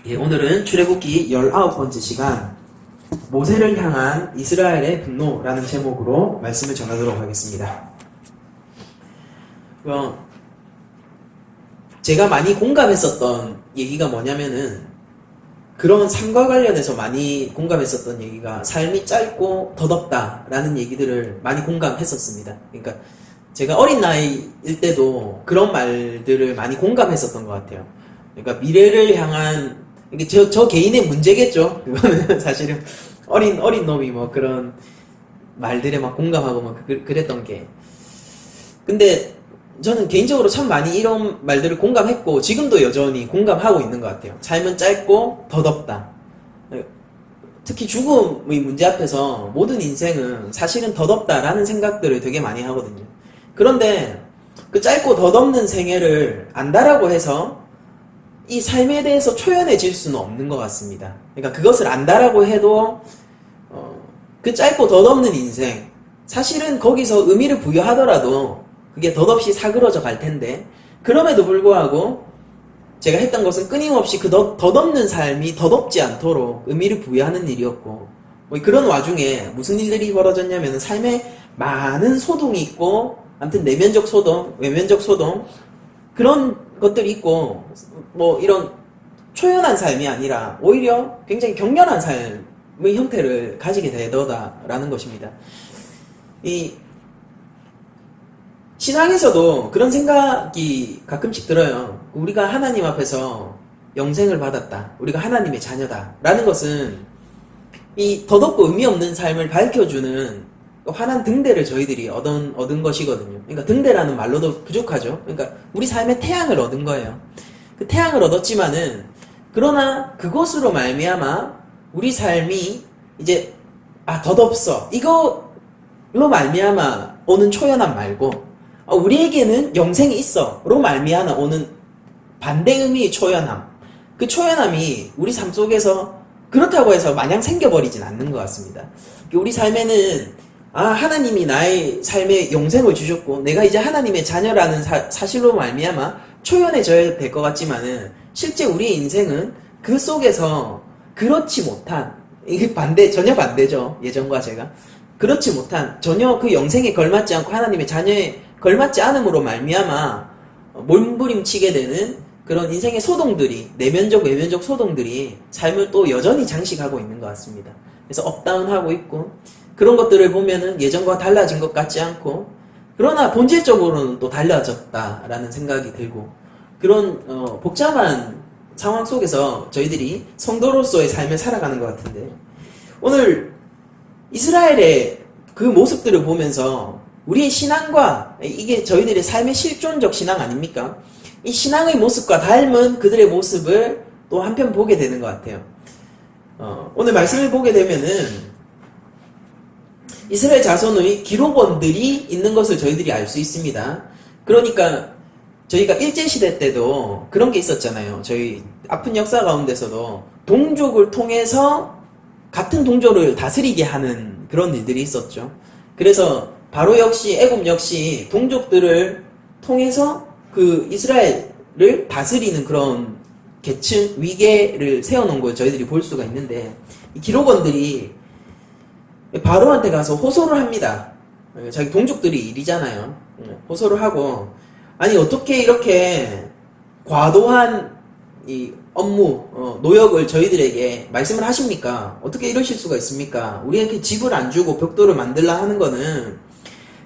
예, 오늘은 출애굽기 19번째 시간 모세를 향한 이스라엘의 분노라는 제목으로 말씀을 전하도록 하겠습니다. 제가 많이 공감했었던 얘기가 뭐냐면은 그런 삶과 관련해서 많이 공감했었던 얘기가 삶이 짧고 덧없다라는 얘기들을 많이 공감했었습니다. 그러니까 제가 어린 나이일 때도 그런 말들을 많이 공감했었던 것 같아요. 그러니까 미래를 향한 이게 저 개인의 문제겠죠. 그거는 사실은 어린 놈이 뭐 그런 말들에 막 공감하고 막 그랬던 게. 근데 저는 개인적으로 참 많이 이런 말들을 공감했고 지금도 여전히 공감하고 있는 것 같아요. 삶은 짧고 덧없다. 특히 죽음의 문제 앞에서 모든 인생은 사실은 덧없다라는 생각들을 되게 많이 하거든요. 그런데 그 짧고 덧없는 생애를 안다라고 해서 이 삶에 대해서 초연해질 수는 없는 것 같습니다. 그러니까 그것을 안다라고 해도 그 짧고 덧없는 인생, 사실은 거기서 의미를 부여하더라도 그게 덧없이 사그러져 갈 텐데, 그럼에도 불구하고 제가 했던 것은 끊임없이 그 덧없는 삶이 덧없지 않도록 의미를 부여하는 일이었고, 뭐 그런 와중에 무슨 일들이 벌어졌냐면 삶에 많은 소동이 있고, 아무튼 내면적 소동, 외면적 소동, 그런 것들이 있고, 뭐 이런 초연한 삶이 아니라 오히려 굉장히 격렬한 삶의 형태를 가지게 되더라라는 것입니다. 이 신앙에서도 그런 생각이 가끔씩 들어요. 우리가 하나님 앞에서 영생을 받았다, 우리가 하나님의 자녀다 라는 것은 이 덧없고 의미 없는 삶을 밝혀주는 환한 등대를 저희들이 얻은 것이거든요. 그러니까 등대라는 말로도 부족하죠. 그러니까 우리 삶의 태양을 얻은 거예요. 그 태양을 얻었지만은, 그러나 그것으로 말미암아 우리 삶이 이제 덧없어, 이거로 말미암아 오는 초연함 말고 우리에게는 영생이 있어로 말미암아 오는 반대 의미의 초연함, 그 초연함이 우리 삶 속에서 그렇다고 해서 마냥 생겨버리진 않는 것 같습니다. 우리 삶에는 하나님이 나의 삶에 영생을 주셨고 내가 이제 하나님의 자녀라는 사실로 말미암아 초연해져야 될 것 같지만은, 실제 우리의 인생은 그 속에서 그렇지 못한, 이게 전혀 반대죠. 예전과 제가 그렇지 못한, 전혀 그 영생에 걸맞지 않고 하나님의 자녀에 걸맞지 않음으로 말미암아 몸부림치게 되는 그런 인생의 소동들이, 내면적 외면적 소동들이 삶을 또 여전히 장식하고 있는 것 같습니다. 그래서 업다운하고 있고, 그런 것들을 보면은 예전과 달라진 것 같지 않고, 그러나 본질적으로는 또 달라졌다라는 생각이 들고, 그런 복잡한 상황 속에서 저희들이 성도로서의 삶을 살아가는 것 같은데, 오늘 이스라엘의 그 모습들을 보면서 우리의 신앙과, 이게 저희들의 삶의 실존적 신앙 아닙니까? 이 신앙의 모습과 닮은 그들의 모습을 또 한편 보게 되는 것 같아요. 오늘 말씀을 보게 되면은 이스라엘 자손의 기록원들이 있는 것을 저희들이 알 수 있습니다. 그러니까 저희가 일제시대 때도 그런 게 있었잖아요. 저희 아픈 역사 가운데서도 동족을 통해서 같은 동족을 다스리게 하는 그런 일들이 있었죠. 그래서 바로 역시 애굽 역시 동족들을 통해서 그 이스라엘을 다스리는 그런 계층, 위계를 세워놓은 걸 저희들이 볼 수가 있는데, 이 기록원들이 바로한테 가서 호소를 합니다. 자기 동족들이 일이잖아요. 호소를 하고, 아니 어떻게 이렇게 과도한 이 업무, 노역을 저희들에게 말씀을 하십니까? 어떻게 이러실 수가 있습니까? 우리에게 집을 안 주고 벽돌을 만들라 하는 거는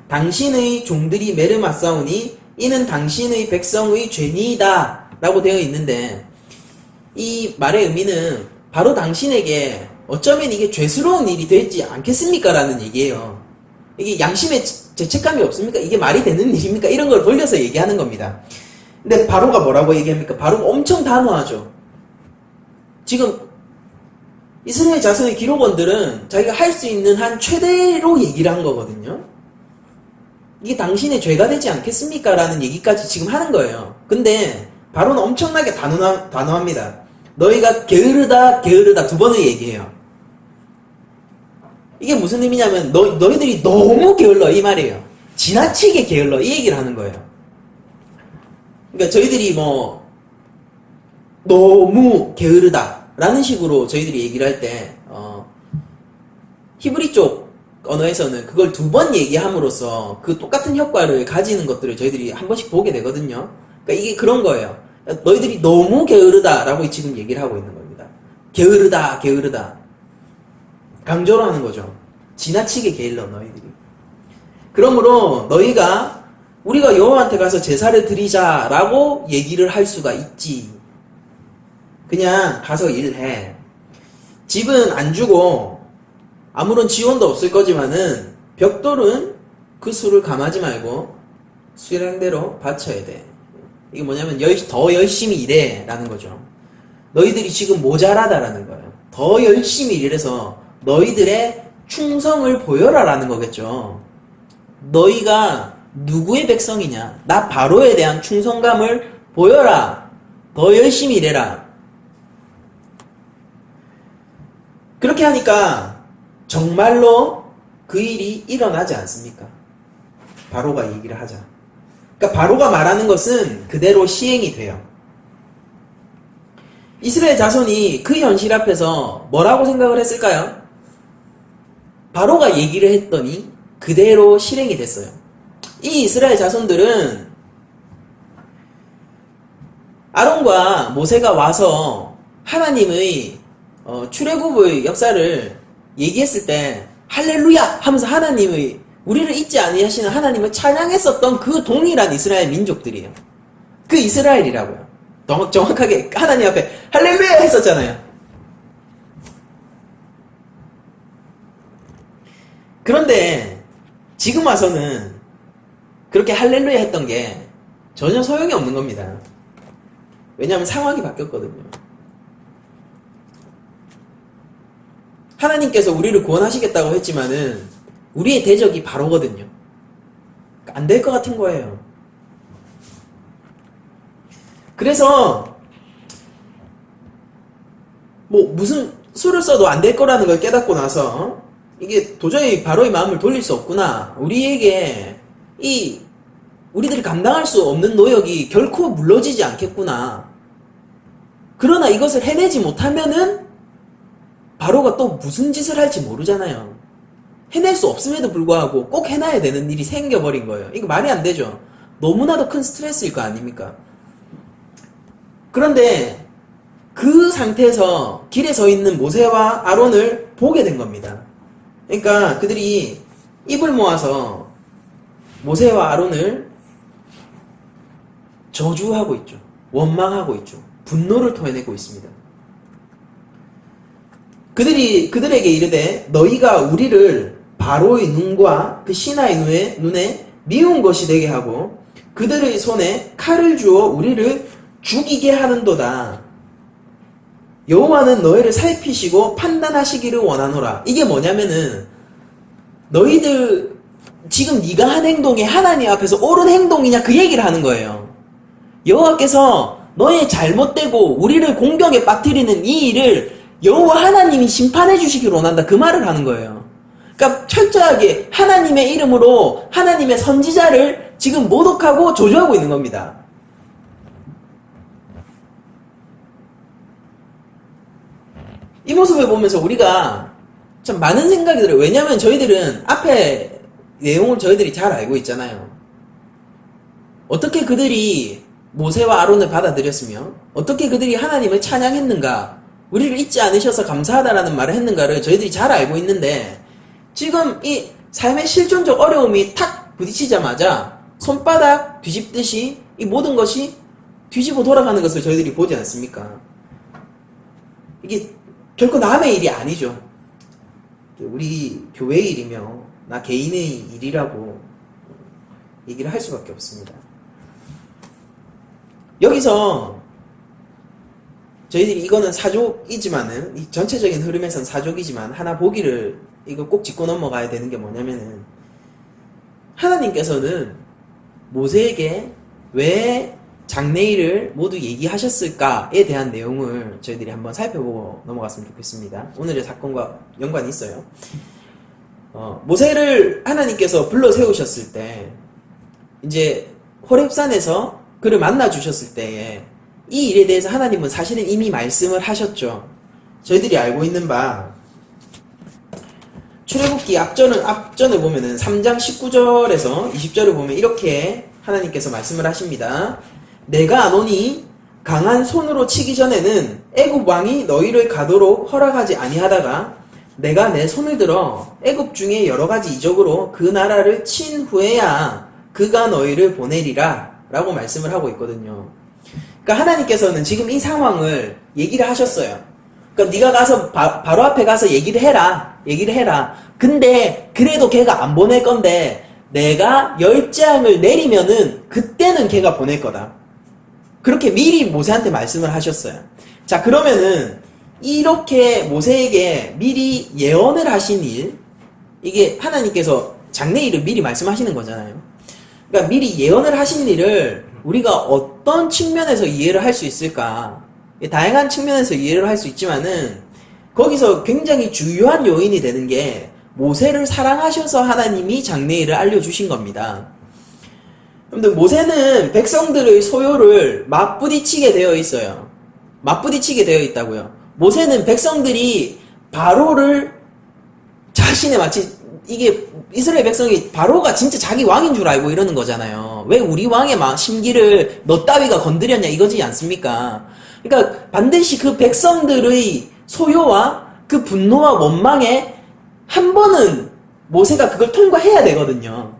당신의 종들이 메르맞사오니 이는 당신의 백성의 죄니이다 라고 되어 있는데, 이 말의 의미는 바로 당신에게 어쩌면 이게 죄스러운 일이 되지 않겠습니까? 라는 얘기예요. 이게 양심에 죄책감이 없습니까? 이게 말이 되는 일입니까? 이런 걸 돌려서 얘기하는 겁니다. 근데 바로가 뭐라고 얘기합니까? 바로가 엄청 단호하죠. 지금 이스라엘 자손의 기록원들은 자기가 할 수 있는 한 최대로 얘기를 한 거거든요. 이게 당신의 죄가 되지 않겠습니까? 라는 얘기까지 지금 하는 거예요. 근데 바로는 엄청나게 단호합니다. 너희가 게으르다 두 번을 얘기해요. 이게 무슨 의미냐면 너희들이 너무 게을러 이 말이에요. 지나치게 게을러 이 얘기를 하는 거예요. 그러니까 저희들이 뭐 너무 게으르다 라는 식으로 저희들이 얘기를 할 때 히브리 쪽 언어에서는 그걸 2번 얘기함으로써 그 똑같은 효과를 가지는 것들을 저희들이 한 번씩 보게 되거든요. 그러니까 이게 그런 거예요. 너희들이 너무 게으르다 라고 지금 얘기를 하고 있는 겁니다. 게으르다 게으르다 강조로 하는 거죠. 지나치게 게을러 너희들이. 그러므로 너희가 우리가 여호와한테 가서 제사를 드리자 라고 얘기를 할 수가 있지. 그냥 가서 일해. 집은 안 주고 아무런 지원도 없을 거지만은 벽돌은 그 수를 감하지 말고 수량대로 바쳐야 돼. 이게 뭐냐면 더 열심히 일해 라는 거죠. 너희들이 지금 모자라다라는 거예요. 더 열심히 일해서 너희들의 충성을 보여라 라는 거겠죠. 너희가 누구의 백성이냐? 나 바로에 대한 충성감을 보여라. 더 열심히 일해라. 그렇게 하니까 정말로 그 일이 일어나지 않습니까? 바로가 얘기를 하자. 그러니까 바로가 말하는 것은 그대로 시행이 돼요. 이스라엘 자손이 그 현실 앞에서 뭐라고 생각을 했을까요? 바로가 얘기를 했더니 그대로 실행이 됐어요. 이 이스라엘 자손들은 아론과 모세가 와서 하나님의 출애굽의 역사를 얘기했을 때 할렐루야 하면서 하나님의 우리를 잊지 아니하시는 하나님을 찬양했었던 그 동일한 이스라엘 민족들이에요. 그 이스라엘이라고요. 정확하게 하나님 앞에 할렐루야 했었잖아요. 그런데 지금 와서는 그렇게 할렐루야 했던 게 전혀 소용이 없는 겁니다. 왜냐하면 상황이 바뀌었거든요. 하나님께서 우리를 구원하시겠다고 했지만은 우리의 대적이 바로거든요. 안 될 것 같은 거예요. 그래서 무슨 수를 써도 안 될 거라는 걸 깨닫고 나서 이게 도저히 바로의 마음을 돌릴 수 없구나. 우리에게 우리들이 감당할 수 없는 노역이 결코 물러지지 않겠구나. 그러나 이것을 해내지 못하면은 바로가 또 무슨 짓을 할지 모르잖아요. 해낼 수 없음에도 불구하고 꼭 해놔야 되는 일이 생겨버린 거예요. 이거 말이 안 되죠. 너무나도 큰 스트레스일 거 아닙니까? 그런데 그 상태에서 길에 서 있는 모세와 아론을 보게 된 겁니다. 그러니까 그들이 입을 모아서 모세와 아론을 저주하고 있죠. 원망하고 있죠. 분노를 토해내고 있습니다. 그들에게 이르되 너희가 우리를 바로의 눈과 그 신하의 눈에 미운 것이 되게 하고 그들의 손에 칼을 주어 우리를 죽이게 하는도다. 여호와는 너희를 살피시고 판단하시기를 원하노라. 이게 뭐냐면은 너희들 지금 네가 한 행동이 하나님 앞에서 옳은 행동이냐 그 얘기를 하는 거예요. 여호와께서 너의 잘못되고 우리를 공경에 빠뜨리는 이 일을 여호와 하나님이 심판해 주시기를 원한다. 그 말을 하는 거예요. 그러니까 철저하게 하나님의 이름으로 하나님의 선지자를 지금 모독하고 조조하고 있는 겁니다. 이 모습을 보면서 우리가 참 많은 생각이 들어요. 왜냐하면 저희들은 앞에 내용을 저희들이 잘 알고 있잖아요. 어떻게 그들이 모세와 아론을 받아들였으며 어떻게 그들이 하나님을 찬양했는가, 우리를 잊지 않으셔서 감사하다라는 말을 했는가를 저희들이 잘 알고 있는데 지금 이 삶의 실존적 어려움이 탁 부딪히자마자 손바닥 뒤집듯이 이 모든 것이 뒤집어 돌아가는 것을 저희들이 보지 않습니까? 이게 결코 남의 일이 아니죠. 우리 교회의 일이며 나 개인의 일이라고 얘기를 할 수밖에 없습니다. 여기서 저희들이 이거는 사족이지만은 이 전체적인 흐름에선 사족이지만 하나 보기를 이거 꼭 짚고 넘어가야 되는 게 뭐냐면은 하나님께서는 모세에게 왜 장래일을 모두 얘기하셨을까에 대한 내용을 저희들이 한번 살펴보고 넘어갔으면 좋겠습니다. 오늘의 사건과 연관이 있어요. 모세를 하나님께서 불러 세우셨을 때 이제 호렙산에서 그를 만나 주셨을 때에 이 일에 대해서 하나님은 사실은 이미 말씀을 하셨죠. 저희들이 알고 있는 바 출애굽기 앞전을 보면은 3장 19절에서 20절을 보면 이렇게 하나님께서 말씀을 하십니다. 내가 아노니 강한 손으로 치기 전에는 애굽 왕이 너희를 가도록 허락하지 아니하다가 내가 내 손을 들어 애굽 중에 여러 가지 이적으로 그 나라를 친 후에야 그가 너희를 보내리라 라고 말씀을 하고 있거든요. 그러니까 하나님께서는 지금 이 상황을 얘기를 하셨어요. 그러니까 네가 가서 바로 앞에 가서 얘기를 해라. 근데 그래도 걔가 안 보낼 건데 내가 열장을 내리면은 그때는 걔가 보낼 거다. 그렇게 미리 모세한테 말씀을 하셨어요. 자, 그러면은 이렇게 모세에게 미리 예언을 하신 일, 이게 하나님께서 장래일을 미리 말씀하시는 거잖아요. 그러니까 미리 예언을 하신 일을 우리가 어떤 측면에서 이해를 할 수 있을까? 다양한 측면에서 이해를 할 수 있지만은 거기서 굉장히 주요한 요인이 되는 게 모세를 사랑하셔서 하나님이 장래일을 알려주신 겁니다. 여러분들, 모세는 백성들의 소요를 맞부딪히게 되어 있어요. 맞부딪히게 되어 있다고요. 모세는 백성들이 바로를 자신의 마치 이게 이스라엘 백성이 바로가 진짜 자기 왕인 줄 알고 이러는 거잖아요. 왜 우리 왕의 심기를 너 따위가 건드렸냐 이거지 않습니까? 그러니까 반드시 그 백성들의 소요와 그 분노와 원망에 한 번은 모세가 그걸 통과해야 되거든요.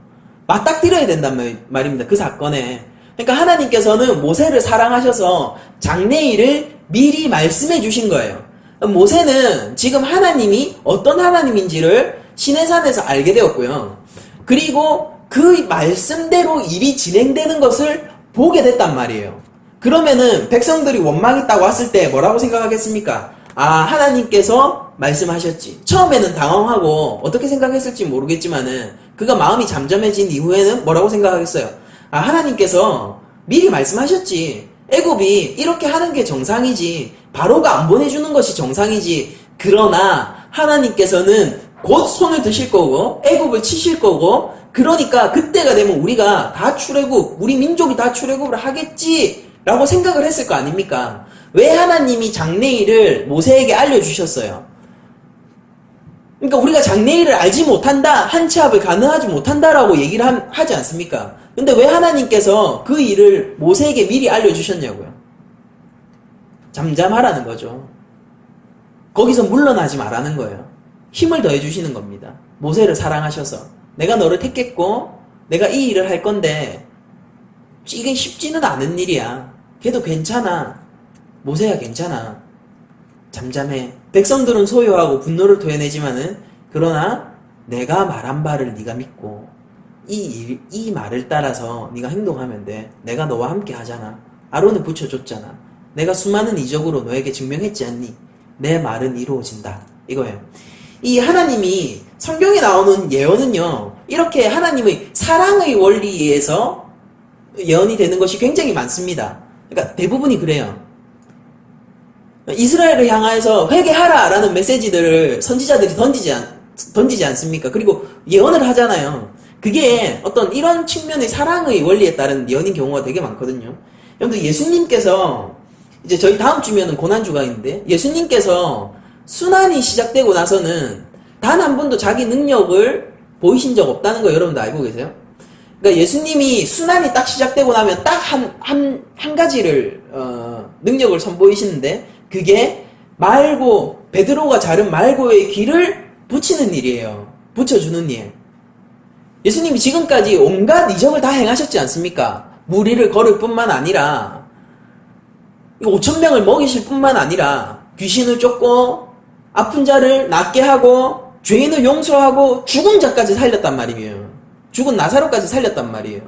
맞닥뜨려야 된단 말입니다. 그 사건에. 그러니까 하나님께서는 모세를 사랑하셔서 장래일을 미리 말씀해 주신 거예요. 모세는 지금 하나님이 어떤 하나님인지를 시내산에서 알게 되었고요. 그리고 그 말씀대로 일이 진행되는 것을 보게 됐단 말이에요. 그러면은 백성들이 원망이 있다고 왔을 때 뭐라고 생각하겠습니까? 아, 하나님께서 말씀하셨지. 처음에는 당황하고 어떻게 생각했을지 모르겠지만은 그가 마음이 잠잠해진 이후에는 뭐라고 생각하겠어요? 아, 하나님께서 미리 말씀하셨지. 애굽이 이렇게 하는 게 정상이지. 바로가 안 보내주는 것이 정상이지. 그러나 하나님께서는 곧 손을 드실 거고 애굽을 치실 거고 그러니까 그때가 되면 우리가 다 출애굽, 우리 민족이 다 출애굽을 하겠지 라고 생각을 했을 거 아닙니까? 왜 하나님이 장래일을 모세에게 알려주셨어요? 그러니까 우리가 장래일을 알지 못한다, 한치앞을 가능하지 못한다라고 얘기를 하지 않습니까? 근데 왜 하나님께서 그 일을 모세에게 미리 알려주셨냐고요? 잠잠하라는 거죠. 거기서 물러나지 말라는 거예요. 힘을 더해주시는 겁니다. 모세를 사랑하셔서 내가 너를 택했고 내가 이 일을 할 건데 이게 쉽지는 않은 일이야. 걔도 괜찮아. 모세야 괜찮아. 잠잠해. 백성들은 소요하고 분노를 토해내지만은 그러나 내가 말한 바를 네가 믿고 이 말을 따라서 네가 행동하면 돼. 내가 너와 함께 하잖아. 아론을 붙여줬잖아. 내가 수많은 이적으로 너에게 증명했지 않니? 내 말은 이루어진다. 이거예요. 이 하나님이 성경에 나오는 예언은요, 이렇게 하나님의 사랑의 원리에서 예언이 되는 것이 굉장히 많습니다. 그러니까 대부분이 그래요. 이스라엘을 향하여서 회개하라 라는 메시지들을 선지자들이 던지지 않습니까? 그리고 예언을 하잖아요. 그게 어떤 이런 측면의 사랑의 원리에 따른 예언인 경우가 되게 많거든요. 여러분들, 예수님께서 이제 저희 다음 주면은 고난주가 있는데, 예수님께서 순환이 시작되고 나서는 단 한 번도 자기 능력을 보이신 적 없다는 거 여러분들 알고 계세요? 그러니까 예수님이 순환이 딱 시작되고 나면 딱 한 가지를 능력을 선보이시는데, 그게 베드로가 자른 말고의 귀를 붙이는 일이에요. 붙여주는 일. 예수님이 지금까지 온갖 이적을 다 행하셨지 않습니까? 무리를 걸을 뿐만 아니라 5,000명을 먹이실 뿐만 아니라 귀신을 쫓고 아픈 자를 낫게 하고 죄인을 용서하고 죽은 자까지 살렸단 말이에요. 죽은 나사로까지 살렸단 말이에요.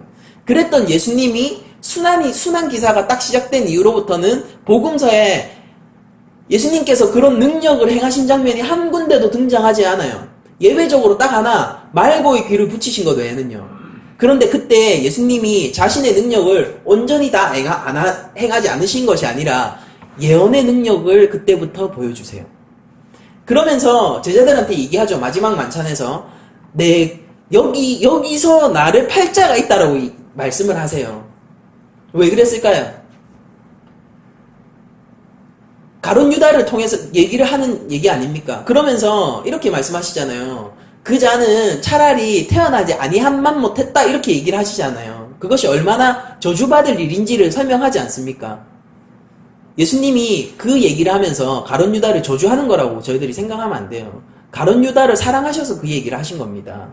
그랬던 예수님이 순환 기사가 딱 시작된 이후로부터는 복음서에 예수님께서 그런 능력을 행하신 장면이 한 군데도 등장하지 않아요. 예외적으로 딱 하나 말고의 귀를 붙이신 것 외에는요. 그런데 그때 예수님이 자신의 능력을 온전히 다 행하지 않으신 것이 아니라 예언의 능력을 그때부터 보여주세요. 그러면서 제자들한테 얘기하죠. 마지막 만찬에서 여기서 나를 팔 자가 있다라고 말씀을 하세요. 왜 그랬을까요? 가룟 유다를 통해서 얘기를 하는 얘기 아닙니까? 그러면서 이렇게 말씀하시잖아요. 그 자는 차라리 태어나지 아니함만 못했다 이렇게 얘기를 하시잖아요. 그것이 얼마나 저주받을 일인지를 설명하지 않습니까? 예수님이 그 얘기를 하면서 가룟 유다를 저주하는 거라고 저희들이 생각하면 안 돼요. 가룟 유다를 사랑하셔서 그 얘기를 하신 겁니다.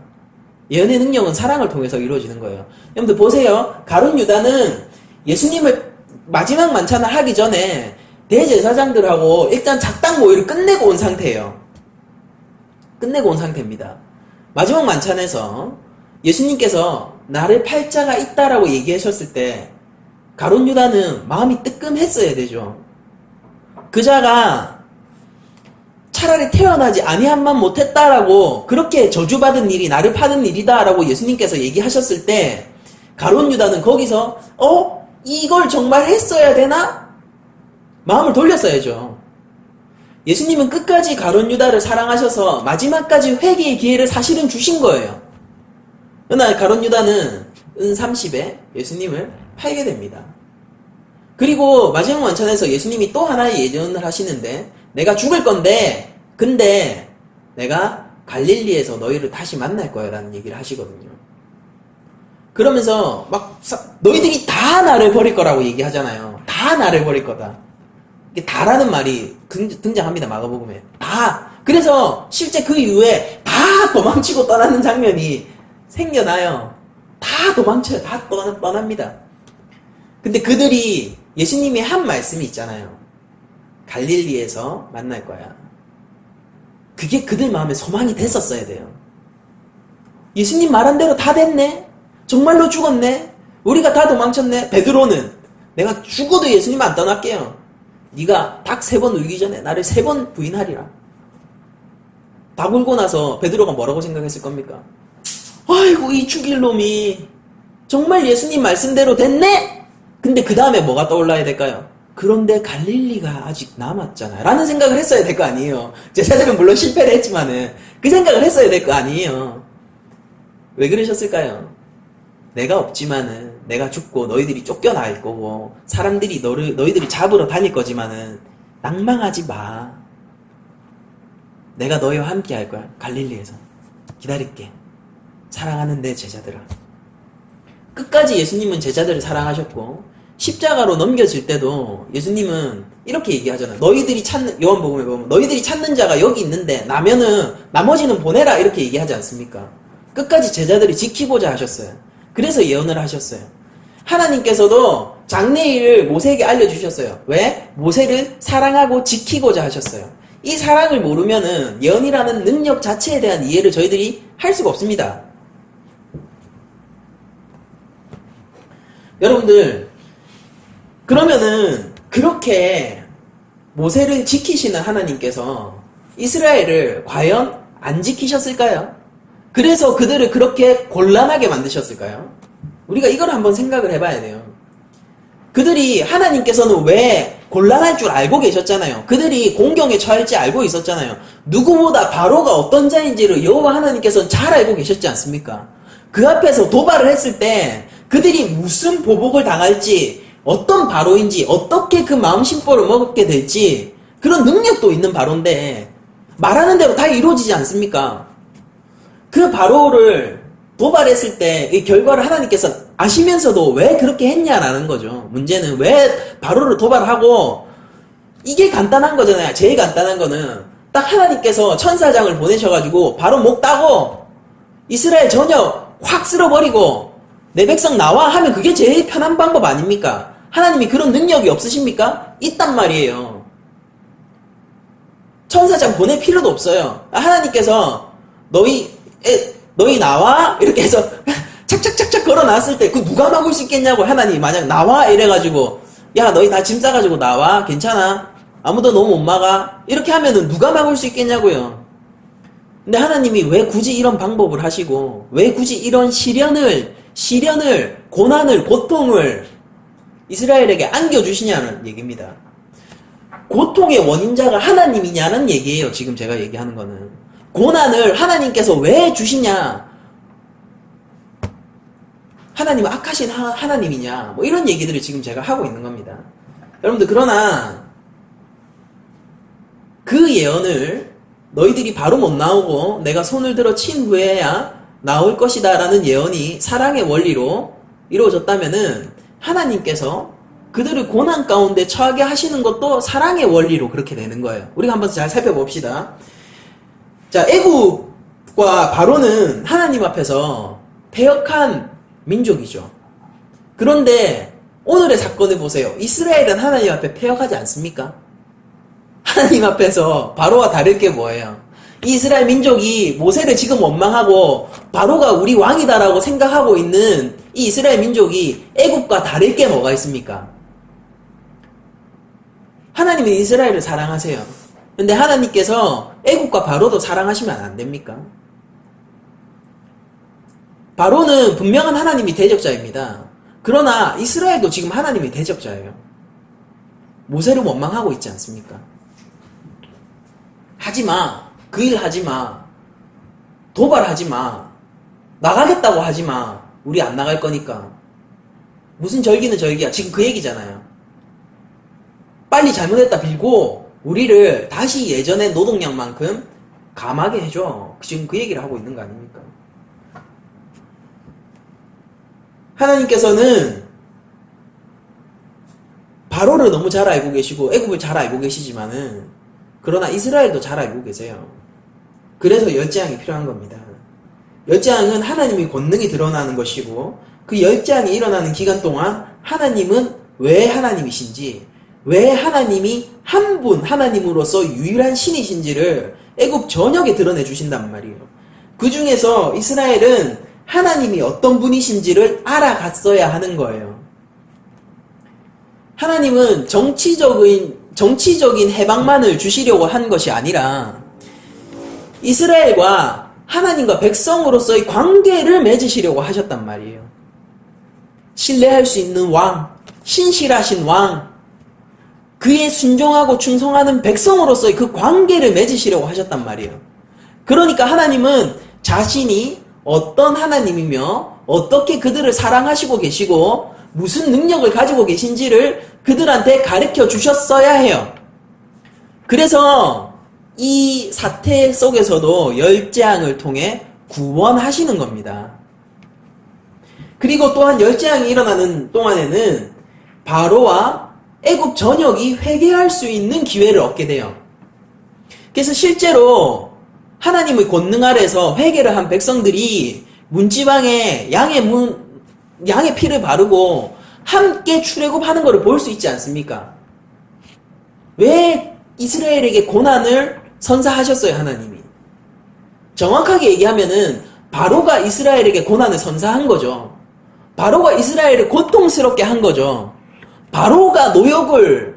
예언의 능력은 사랑을 통해서 이루어지는 거예요. 여러분들 보세요. 가룟 유다는 예수님을 마지막 만찬을 하기 전에 대제사장들하고 일단 작당 모의를 끝내고 온 상태예요. 끝내고 온 상태입니다. 마지막 만찬에서 예수님께서 나를 팔 자가 있다라고 얘기하셨을 때 가룟 유다는 마음이 뜨끔했어야 되죠. 그 자가 차라리 태어나지 아니함만 못했다라고 그렇게 저주받은 일이 나를 파는 일이다라고 예수님께서 얘기하셨을 때 가룟 유다는 거기서 이걸 정말 했어야 되나? 마음을 돌렸어야죠. 예수님은 끝까지 가룟 유다를 사랑하셔서 마지막까지 회개의 기회를 사실은 주신 거예요. 그날 가룟 유다는 은 30에 예수님을 팔게 됩니다. 그리고 마지막 만찬에서 예수님이 또 하나의 예언을 하시는데 내가 죽을 건데 근데 내가 갈릴리에서 너희를 다시 만날 거야 라는 얘기를 하시거든요. 그러면서 막 너희들이 다 나를 버릴 거라고 얘기하잖아요. 다 나를 버릴 거다. 이게 다라는 말이 등장합니다. 마가복음에. 다. 그래서 실제 그 이후에 다 도망치고 떠나는 장면이 생겨나요. 다 도망쳐요. 다 떠납니다. 근데 그들이 예수님이 한 말씀이 있잖아요. 갈릴리에서 만날 거야. 그게 그들 마음에 소망이 됐었어야 돼요. 예수님 말한 대로 다 됐네? 정말로 죽었네? 우리가 다 도망쳤네? 베드로는 내가 죽어도 예수님 안 떠날게요. 네가 닭 3번 울기 전에 나를 3번 부인하리라. 닭 울고 나서 베드로가 뭐라고 생각했을 겁니까? 아이고 이 죽일 놈이 정말 예수님 말씀대로 됐네? 근데 그 다음에 뭐가 떠올라야 될까요? 그런데 갈릴리가 아직 남았잖아요 라는 생각을 했어야 될 거 아니에요. 제자들은 물론 실패를 했지만은 그 생각을 했어야 될 거 아니에요. 왜 그러셨을까요? 내가 없지만은 내가 죽고 너희들이 쫓겨날 거고 사람들이 너희들이 잡으러 다닐 거지만은 낭망하지 마. 내가 너희와 함께 할 거야. 갈릴리에서 기다릴게. 사랑하는 내 제자들아. 끝까지 예수님은 제자들을 사랑하셨고 십자가로 넘겨질 때도 예수님은 이렇게 얘기하잖아요. 너희들이 찾는 요한복음에 보면 너희들이 찾는 자가 여기 있는데 나면은 나머지는 보내라 이렇게 얘기하지 않습니까? 끝까지 제자들이 지키고자 하셨어요. 그래서 예언을 하셨어요. 하나님께서도 장래일을 모세에게 알려주셨어요. 왜? 모세를 사랑하고 지키고자 하셨어요. 이 사랑을 모르면은 예언이라는 능력 자체에 대한 이해를 저희들이 할 수가 없습니다. 여러분들 그러면은 그렇게 모세를 지키시는 하나님께서 이스라엘을 과연 안 지키셨을까요? 그래서 그들을 그렇게 곤란하게 만드셨을까요? 우리가 이걸 한번 생각을 해봐야 돼요. 그들이 하나님께서는 왜 곤란할 줄 알고 계셨잖아요. 그들이 공경에 처할지 알고 있었잖아요. 누구보다 바로가 어떤 자인지를 여호와 하나님께서는 잘 알고 계셨지 않습니까? 그 앞에서 도발을 했을 때 그들이 무슨 보복을 당할지 어떤 바로인지 어떻게 그 마음 심보를 먹게 될지 그런 능력도 있는 바로인데 말하는 대로 다 이루어지지 않습니까? 그 바로를 도발했을 때 이 결과를 하나님께서 아시면서도 왜 그렇게 했냐라는 거죠. 문제는 왜 바로를 도발하고 이게 간단한 거잖아요. 제일 간단한 거는 딱 하나님께서 천사장을 보내셔가지고 바로 목 따고 이스라엘 전역 확 쓸어버리고 내 백성 나와 하면 그게 제일 편한 방법 아닙니까? 하나님이 그런 능력이 없으십니까? 있단 말이에요. 천사장 보낼 필요도 없어요. 하나님께서 너희 나와? 이렇게 해서 착착착착 걸어놨을 때 그 누가 막을 수 있겠냐고. 하나님이 만약 나와 이래가지고 야 너희 다 짐 싸가지고 나와 괜찮아 아무도 너무 못 막아 이렇게 하면은 누가 막을 수 있겠냐고요. 근데 하나님이 왜 굳이 이런 방법을 하시고 왜 굳이 이런 시련을 고난을 고통을 이스라엘에게 안겨주시냐는 얘기입니다. 고통의 원인자가 하나님이냐는 얘기예요. 지금 제가 얘기하는 거는 고난을 하나님께서 왜 주시냐, 하나님은 악하신 하나님이냐, 뭐 이런 얘기들을 지금 제가 하고 있는 겁니다. 여러분들 그러나 그 예언을 너희들이 바로 못 나오고 내가 손을 들어 친 후에야 나올 것이다 라는 예언이 사랑의 원리로 이루어졌다면은 하나님께서 그들을 고난 가운데 처하게 하시는 것도 사랑의 원리로 그렇게 되는 거예요. 우리가 한번 잘 살펴봅시다. 자, 애굽과 바로는 하나님 앞에서 패역한 민족이죠. 그런데 오늘의 사건을 보세요. 이스라엘은 하나님 앞에 패역하지 않습니까? 하나님 앞에서 바로와 다를 게 뭐예요? 이스라엘 민족이 모세를 지금 원망하고 바로가 우리 왕이다라고 생각하고 있는 이 이스라엘 민족이 애굽과 다를 게 뭐가 있습니까? 하나님은 이스라엘을 사랑하세요. 근데 하나님께서 애굽과 바로도 사랑하시면 안 됩니까? 바로는 분명한 하나님이 대적자입니다. 그러나 이스라엘도 지금 하나님이 대적자예요. 모세를 원망하고 있지 않습니까? 하지마. 그 일 하지마. 도발하지마. 나가겠다고 하지마. 우리 안 나갈 거니까. 무슨 절기는 절기야. 지금 그 얘기잖아요. 빨리 잘못했다 빌고 우리를 다시 예전의 노동력만큼 감하게 해줘. 지금 그 얘기를 하고 있는 거 아닙니까? 하나님께서는 바로를 너무 잘 알고 계시고 애굽을 잘 알고 계시지만은 그러나 이스라엘도 잘 알고 계세요. 그래서 열재앙이 필요한 겁니다. 열재앙은 하나님의 권능이 드러나는 것이고 그 열재앙이 일어나는 기간 동안 하나님은 왜 하나님이신지, 왜 하나님이 한 분 하나님으로서 유일한 신이신지를 애굽 전역에 드러내 주신단 말이에요. 그 중에서 이스라엘은 하나님이 어떤 분이신지를 알아갔어야 하는 거예요. 하나님은 정치적인 해방만을 주시려고 한 것이 아니라 이스라엘과 하나님과 백성으로서의 관계를 맺으시려고 하셨단 말이에요. 신뢰할 수 있는 왕, 신실하신 왕, 그에 순종하고 충성하는 백성으로서의 그 관계를 맺으시려고 하셨단 말이에요. 그러니까 하나님은 자신이 어떤 하나님이며 어떻게 그들을 사랑하시고 계시고 무슨 능력을 가지고 계신지를 그들한테 가르쳐 주셨어야 해요. 그래서 이 사태 속에서도 열재앙을 통해 구원하시는 겁니다. 그리고 또한 열재앙이 일어나는 동안에는 바로와 애굽 전역이 회개할 수 있는 기회를 얻게 돼요. 그래서 실제로 하나님의 권능 아래서 회개를 한 백성들이 문지방에 양의 피를 바르고 함께 출애굽하는 것을 볼 수 있지 않습니까? 왜 이스라엘에게 고난을 선사하셨어요, 하나님이? 정확하게 얘기하면은 바로가 이스라엘에게 고난을 선사한 거죠. 바로가 이스라엘을 고통스럽게 한 거죠. 바로가 노역을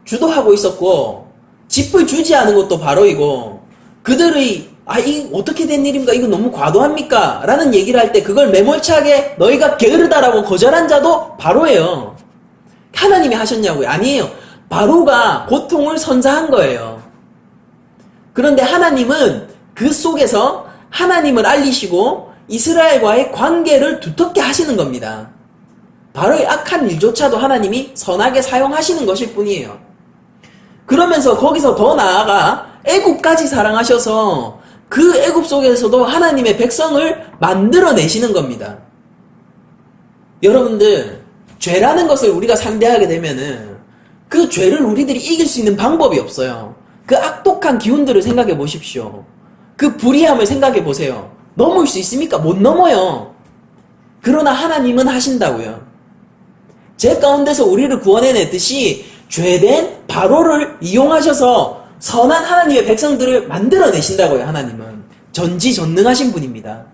주도하고 있었고 짚을 주지 않은 것도 바로이고 그들의 이 어떻게 된 일입니까? 이거 너무 과도합니까? 라는 얘기를 할 때 그걸 매몰차게 너희가 게으르다라고 거절한 자도 바로예요. 하나님이 하셨냐고요? 아니에요. 바로가 고통을 선사한 거예요. 그런데 하나님은 그 속에서 하나님을 알리시고 이스라엘과의 관계를 두텁게 하시는 겁니다. 바로의 악한 일조차도 하나님이 선하게 사용하시는 것일 뿐이에요. 그러면서 거기서 더 나아가 애굽까지 사랑하셔서 그 애굽 속에서도 하나님의 백성을 만들어내시는 겁니다. 여러분들, 죄라는 것을 우리가 상대하게 되면은 그 죄를 우리들이 이길 수 있는 방법이 없어요. 그 악독한 기운들을 생각해 보십시오. 그 불의함을 생각해 보세요. 넘을 수 있습니까? 못 넘어요. 그러나 하나님은 하신다고요. 죄 가운데서 우리를 구원해냈듯이 죄된 바로를 이용하셔서 선한 하나님의 백성들을 만들어내신다고요. 하나님은 전지전능하신 분입니다.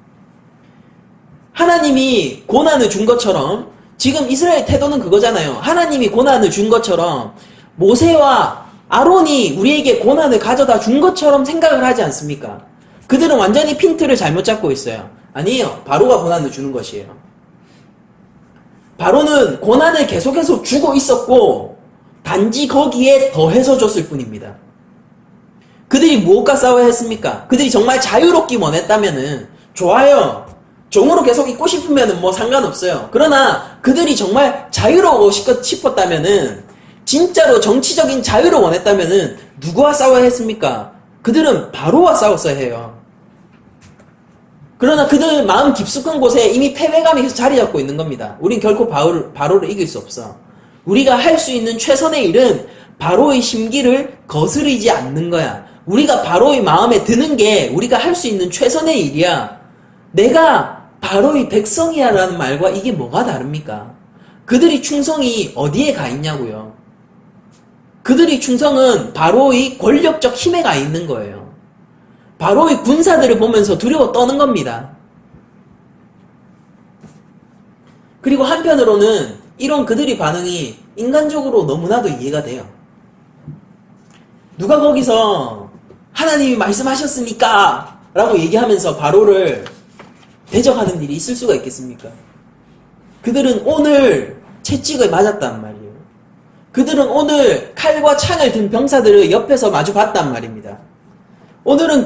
하나님이 고난을 준 것처럼 지금 이스라엘 태도는 그거잖아요. 하나님이 고난을 준 것처럼 모세와 아론이 우리에게 고난을 가져다 준 것처럼 생각을 하지 않습니까? 그들은 완전히 핀트를 잘못 잡고 있어요. 아니에요. 바로가 고난을 주는 것이에요. 바로는 고난을 계속해서 주고 있었고 단지 거기에 더해서 줬을 뿐입니다. 그들이 무엇과 싸워야 했습니까? 그들이 정말 자유롭기 원했다면은 좋아요. 종으로 계속 있고 싶으면은 뭐 상관없어요. 그러나 그들이 정말 자유로우고 싶었다면은 진짜로 정치적인 자유를 원했다면은 누구와 싸워야 했습니까? 그들은 바로와 싸웠어야 해요. 그러나 그들 마음 깊숙한 곳에 이미 패배감이 자리 잡고 있는 겁니다. 우린 결코 바로를 이길 수 없어. 우리가 할 수 있는 최선의 일은 바로의 심기를 거스르지 않는 거야. 우리가 바로의 마음에 드는 게 우리가 할 수 있는 최선의 일이야. 내가 바로의 백성이야 라는 말과 이게 뭐가 다릅니까? 그들이 충성이 어디에 가 있냐고요. 그들이 충성은 바로의 권력적 힘에 가 있는 거예요. 바로의 군사들을 보면서 두려워 떠는 겁니다. 그리고 한편으로는 이런 그들의 반응이 인간적으로 너무나도 이해가 돼요. 누가 거기서 하나님이 말씀하셨습니까? 라고 얘기하면서 바로를 대적하는 일이 있을 수가 있겠습니까? 그들은 오늘 채찍을 맞았단 말이에요. 그들은 오늘 칼과 창을 든 병사들을 옆에서 마주 봤단 말입니다. 오늘은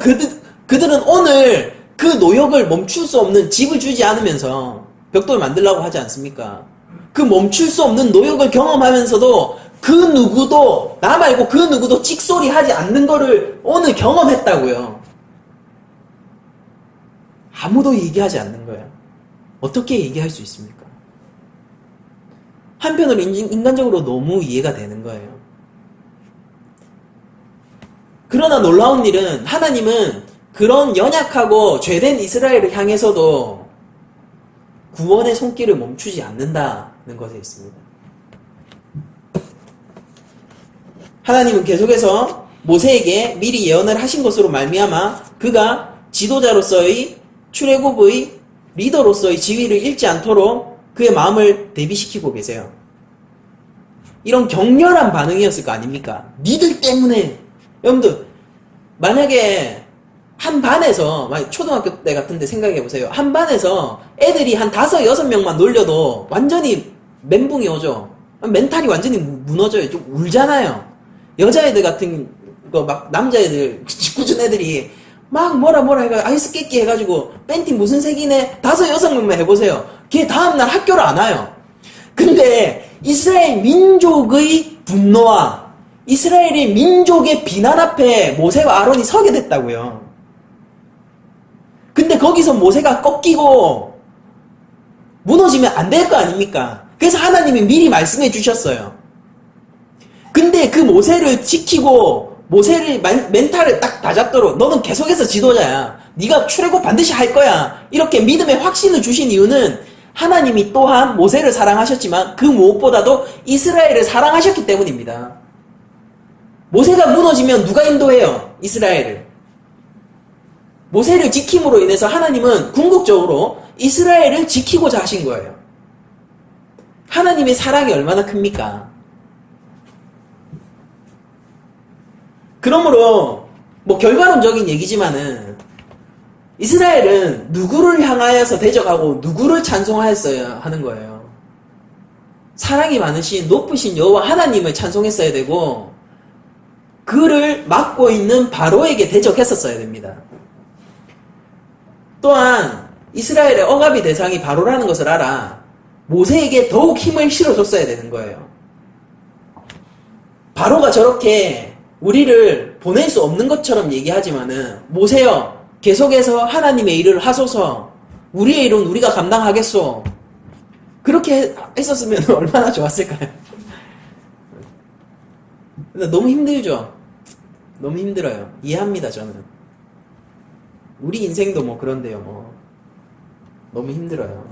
그들은 오늘 그 노역을 멈출 수 없는 집을 주지 않으면서 벽돌을 만들려고 하지 않습니까? 그 멈출 수 없는 노역을 경험하면서도 그 누구도 나 말고 그 누구도 찍소리 하지 않는 거를 오늘 경험했다고요. 아무도 얘기하지 않는 거예요. 어떻게 얘기할 수 있습니까? 한편으로 인간적으로 너무 이해가 되는 거예요. 그러나 놀라운 일은 하나님은 그런 연약하고 죄된 이스라엘을 향해서도 구원의 손길을 멈추지 않는다는 것에 있습니다. 하나님은 계속해서 모세에게 미리 예언을 하신 것으로 말미암아 그가 지도자로서의 출애굽의 리더로서의 지위를 잃지 않도록 그의 마음을 대비시키고 계세요. 이런 격렬한 반응이었을 거 아닙니까? 니들 때문에. 여러분들 만약에 한 반에서 초등학교 때 같은데 생각해보세요. 한 반에서 애들이 한 5, 6명만 놀려도 완전히 멘붕이 오죠. 멘탈이 완전히 무너져요. 좀 울잖아요. 여자애들 같은 거 막 남자애들 짓궂은 애들이 막 뭐라 해가 아이스 깨끼 해가지고 팬티 무슨 색이네 5, 6명만 해보세요. 걔 다음날 학교를 안 와요. 근데 이스라엘 민족의 분노와 이스라엘의 민족의 비난 앞에 모세와 아론이 서게 됐다고요. 근데 거기서 모세가 꺾이고 무너지면 안 될 거 아닙니까? 그래서 하나님이 미리 말씀해 주셨어요. 근데 그 모세를 지키고 모세를 멘탈을 딱 다잡도록 너는 계속해서 지도자야. 네가 출애굽 반드시 할 거야. 이렇게 믿음의 확신을 주신 이유는 하나님이 또한 모세를 사랑하셨지만 그 무엇보다도 이스라엘을 사랑하셨기 때문입니다. 모세가 무너지면 누가 인도해요? 이스라엘을. 모세를 지킴으로 인해서 하나님은 궁극적으로 이스라엘을 지키고자 하신 거예요. 하나님의 사랑이 얼마나 큽니까? 그러므로 결과론적인 얘기지만은 이스라엘은 누구를 향하여서 대적하고 누구를 찬송하였어야 하는 거예요. 사랑이 많으신 높으신 여호와 하나님을 찬송했어야 되고 그를 맡고 있는 바로에게 대적했었어야 됩니다. 또한 이스라엘의 억압의 대상이 바로라는 것을 알아 모세에게 더욱 힘을 실어줬어야 되는 거예요. 바로가 저렇게 우리를 보낼 수 없는 것처럼 얘기하지만은 모세여 계속해서 하나님의 일을 하소서 우리의 일은 우리가 감당하겠소. 그렇게 했었으면 얼마나 좋았을까요? 근데 너무 힘들죠. 너무 힘들어요. 이해합니다. 저는 우리 인생도 그런데요. 너무 힘들어요.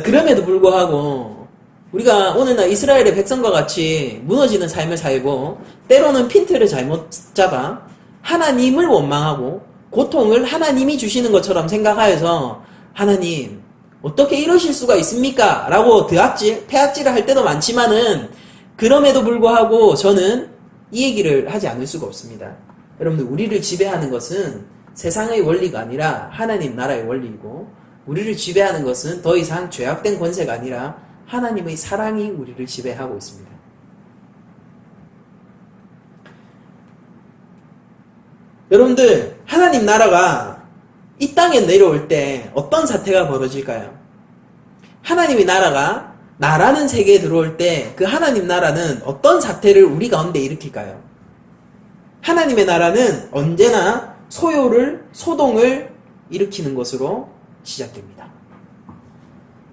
그럼에도 불구하고 우리가 오늘날 이스라엘의 백성과 같이 무너지는 삶을 살고 때로는 핀트를 잘못 잡아 하나님을 원망하고 고통을 하나님이 주시는 것처럼 생각하여서 하나님 어떻게 이러실 수가 있습니까? 라고 패악질을 할 때도 많지만은 그럼에도 불구하고 저는 이 얘기를 하지 않을 수가 없습니다. 여러분들 우리를 지배하는 것은 세상의 원리가 아니라 하나님 나라의 원리이고 우리를 지배하는 것은 더 이상 죄악된 권세가 아니라 하나님의 사랑이 우리를 지배하고 있습니다. 여러분들 하나님 나라가 이 땅에 내려올 때 어떤 사태가 벌어질까요? 하나님의 나라가 나라는 세계에 들어올 때 그 하나님 나라는 어떤 사태를 우리 가운데 일으킬까요? 하나님의 나라는 언제나 소동을 일으키는 것으로 시작됩니다.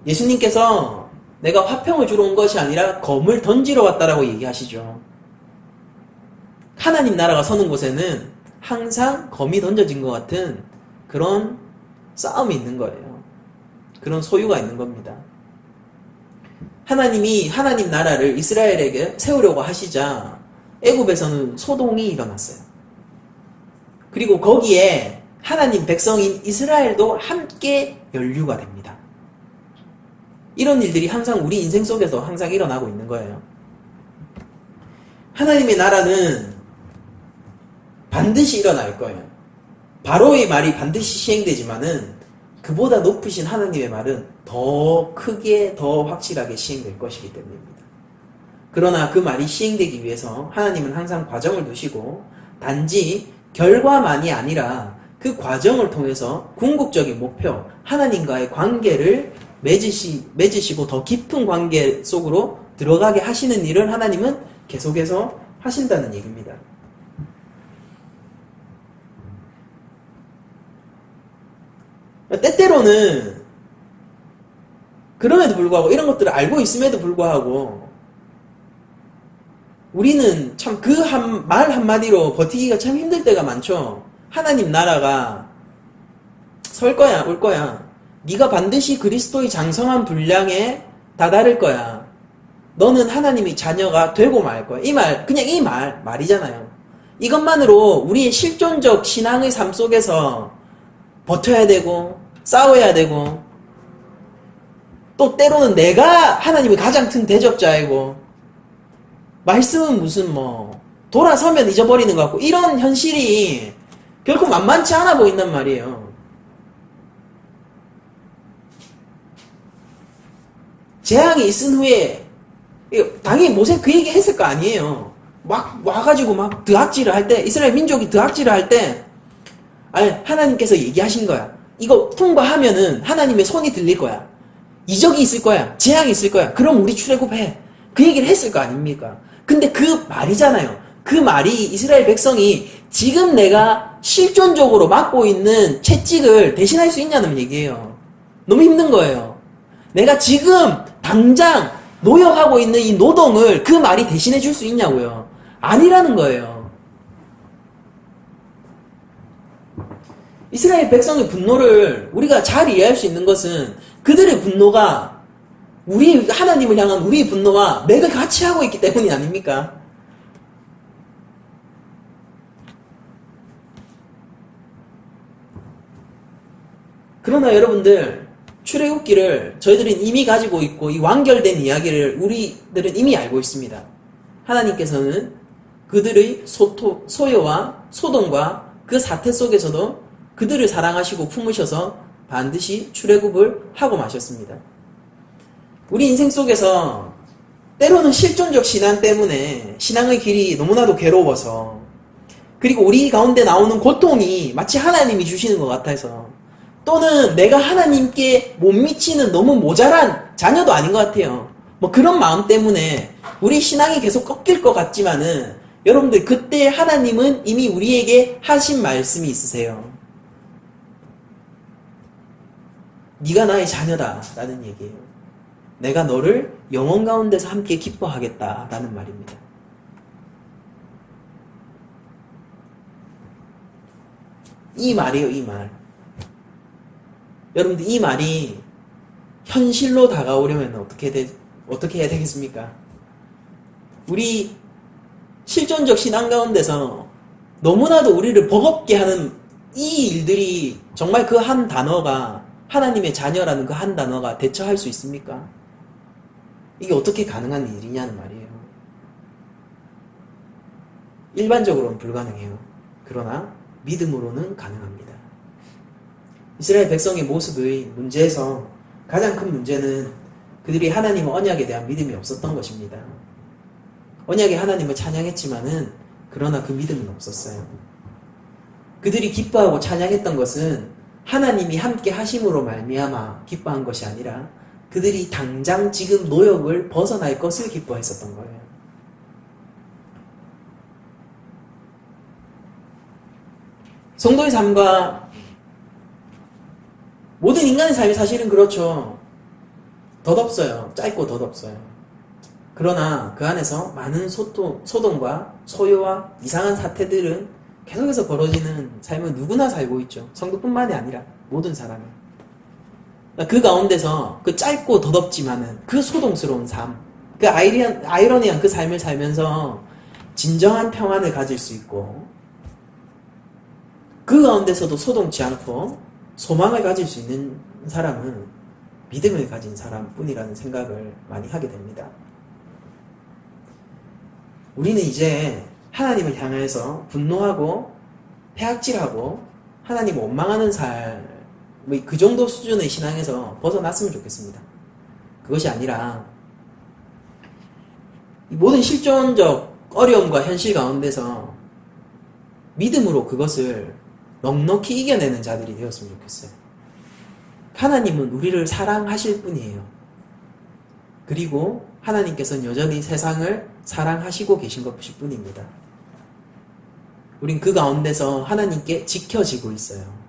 예수님께서 내가 화평을 주러 온 것이 아니라 검을 던지러 왔다라고 얘기하시죠. 하나님 나라가 서는 곳에는 항상 검이 던져진 것 같은 그런 싸움이 있는 거예요. 그런 소유가 있는 겁니다. 하나님이 하나님 나라를 이스라엘에게 세우려고 하시자 애굽에서는 소동이 일어났어요. 그리고 거기에 하나님 백성인 이스라엘도 함께 연루가 됩니다. 이런 일들이 항상 우리 인생 속에서 항상 일어나고 있는 거예요. 하나님의 나라는 반드시 일어날 거예요. 바로의 말이 반드시 시행되지만은 그보다 높으신 하나님의 말은 더 크게 더 확실하게 시행될 것이기 때문입니다. 그러나 그 말이 시행되기 위해서 하나님은 항상 과정을 두시고 단지 결과만이 아니라 그 과정을 통해서 궁극적인 목표, 하나님과의 관계를 맺으시고 더 깊은 관계 속으로 들어가게 하시는 일을 하나님은 계속해서 하신다는 얘기입니다. 때때로는 그럼에도 불구하고 이런 것들을 알고 있음에도 불구하고 우리는 참 그 말 한마디로 버티기가 참 힘들 때가 많죠. 하나님 나라가 설 거야, 올 거야. 네가 반드시 그리스도의 장성한 분량에 다다를 거야. 너는 하나님의 자녀가 되고 말 거야. 이 말, 그냥 이 말이잖아요. 이것만으로 우리의 실존적 신앙의 삶 속에서 버텨야 되고 싸워야 되고 또 때로는 내가 하나님의 가장 큰 대적자이고 말씀은 무슨 돌아서면 잊어버리는 것 같고 이런 현실이 결코 만만치 않아 보인단 말이에요. 재앙이 있은 후에 당연히 모세 그 얘기 했을 거 아니에요. 막 와가지고 막 드악질을 할 때 이스라엘 민족이 드악질을 할 때 아니 하나님께서 얘기하신 거야. 이거 통과하면은 하나님의 손이 들릴 거야. 이적이 있을 거야. 재앙이 있을 거야. 그럼 우리 출애굽해. 그 얘기를 했을 거 아닙니까? 근데 그 말이잖아요. 그 말이 이스라엘 백성이 지금 내가 실존적으로 맡고 있는 채찍을 대신할 수 있냐는 얘기예요. 너무 힘든 거예요. 내가 지금 당장 노역하고 있는 이 노동을 그 말이 대신해 줄 수 있냐고요. 아니라는 거예요. 이스라엘 백성의 분노를 우리가 잘 이해할 수 있는 것은 그들의 분노가 우리 하나님을 향한 우리의 분노와 맥을 같이 하고 있기 때문이 아닙니까? 그러나 여러분들 출애굽기를 저희들은 이미 가지고 있고 이 완결된 이야기를 우리들은 이미 알고 있습니다. 하나님께서는 그들의 소요와 소동과 그 사태 속에서도 그들을 사랑하시고 품으셔서 반드시 출애굽을 하고 마셨습니다. 우리 인생 속에서 때로는 실존적 신앙 때문에 신앙의 길이 너무나도 괴로워서 그리고 우리 가운데 나오는 고통이 마치 하나님이 주시는 것 같아서 또는 내가 하나님께 못 미치는 너무 모자란 자녀도 아닌 것 같아요. 그런 마음 때문에 우리 신앙이 계속 꺾일 것 같지만은 여러분들 그때 하나님은 이미 우리에게 하신 말씀이 있으세요. 네가 나의 자녀다 라는 얘기예요. 내가 너를 영원 가운데서 함께 기뻐하겠다 라는 말입니다. 이 말이에요. 이 말. 여러분들 이 말이 현실로 다가오려면 어떻게 해야 되겠습니까? 우리 실존적 신앙 가운데서 너무나도 우리를 버겁게 하는 이 일들이 정말 그 한 단어가 하나님의 자녀라는 그 한 단어가 대처할 수 있습니까? 이게 어떻게 가능한 일이냐는 말이에요. 일반적으로는 불가능해요. 그러나 믿음으로는 가능합니다. 이스라엘 백성의 모습의 문제에서 가장 큰 문제는 그들이 하나님의 언약에 대한 믿음이 없었던 것입니다. 언약의 하나님을 찬양했지만은 그러나 그 믿음은 없었어요. 그들이 기뻐하고 찬양했던 것은 하나님이 함께 하심으로 말미암아 기뻐한 것이 아니라 그들이 당장 지금 노역을 벗어날 것을 기뻐했었던 거예요. 성도의 삶과 모든 인간의 삶이 사실은 그렇죠. 덧없어요. 짧고 덧없어요. 그러나 그 안에서 많은 소동과 소요와 이상한 사태들은 계속해서 벌어지는 삶은 누구나 살고 있죠. 성도뿐만이 아니라 모든 사람이. 그 가운데서 그 짧고 덧없지만은 그 소동스러운 삶, 그 아이러니한 그 삶을 살면서 진정한 평안을 가질 수 있고, 그 가운데서도 소동치 않고 소망을 가질 수 있는 사람은 믿음을 가진 사람뿐이라는 생각을 많이 하게 됩니다. 우리는 이제 하나님을 향해서 분노하고 패악질하고 하나님을 원망하는 삶, 그 정도 수준의 신앙에서 벗어났으면 좋겠습니다. 그것이 아니라 이 모든 실존적 어려움과 현실 가운데서 믿음으로 그것을 넉넉히 이겨내는 자들이 되었으면 좋겠어요. 하나님은 우리를 사랑하실 분이에요. 그리고 하나님께서는 여전히 세상을 사랑하시고 계신 것일 뿐입니다. 우린 그 가운데서 하나님께 지켜지고 있어요.